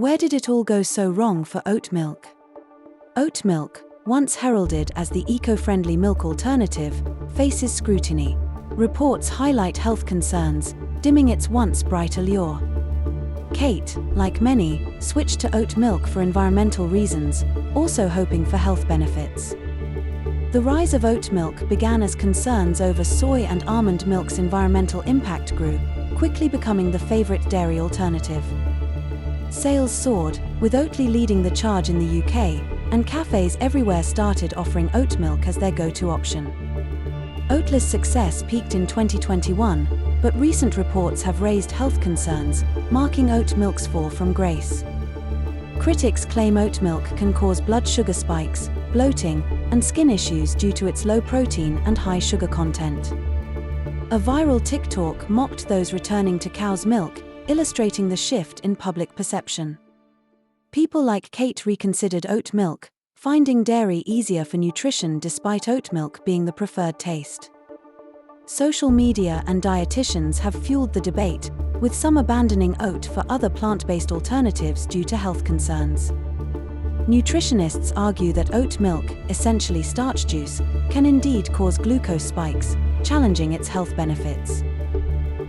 Where did it all go so wrong for oat milk? Oat milk, once heralded as the eco-friendly milk alternative, faces scrutiny. Reports highlight health concerns, dimming its once bright allure. Kate, like many, switched to oat milk for environmental reasons, also hoping for health benefits. The rise of oat milk began as concerns over soy and almond milk's environmental impact grew, quickly becoming the favorite dairy alternative. Sales soared, with Oatly leading the charge in the UK, and cafes everywhere started offering oat milk as their go-to option. Oatly's success peaked in 2021, but recent reports have raised health concerns, marking oat milk's fall from grace. Critics claim oat milk can cause blood sugar spikes, bloating, and skin issues due to its low protein and high sugar content. A viral TikTok mocked those returning to cow's milk, illustrating the shift in public perception. People like Kate reconsidered oat milk, finding dairy easier for nutrition despite oat milk being the preferred taste. Social media and dietitians have fueled the debate, with some abandoning oat for other plant-based alternatives due to health concerns. Nutritionists argue that oat milk, essentially starch juice, can indeed cause glucose spikes, challenging its health benefits.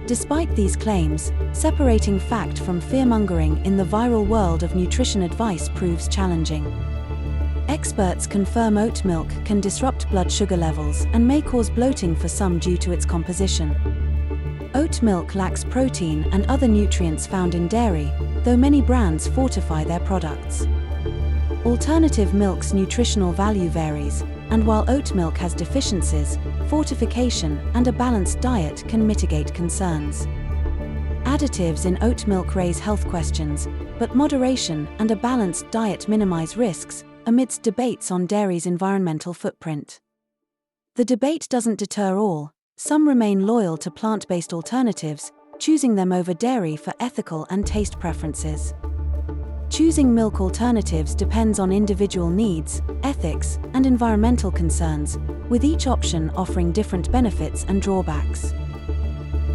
Despite these claims, separating fact from fear-mongering in the viral world of nutrition advice proves challenging. Experts confirm oat milk can disrupt blood sugar levels and may cause bloating for some due to its composition. Oat milk lacks protein and other nutrients found in dairy, though many brands fortify their products. Alternative milk's nutritional value varies, and while oat milk has deficiencies, fortification and a balanced diet can mitigate concerns. Additives in oat milk raise health questions, but moderation and a balanced diet minimize risks, amidst debates on dairy's environmental footprint. The debate doesn't deter all. Some remain loyal to plant-based alternatives, choosing them over dairy for ethical and taste preferences. Choosing milk alternatives depends on individual needs, ethics, and environmental concerns, with each option offering different benefits and drawbacks.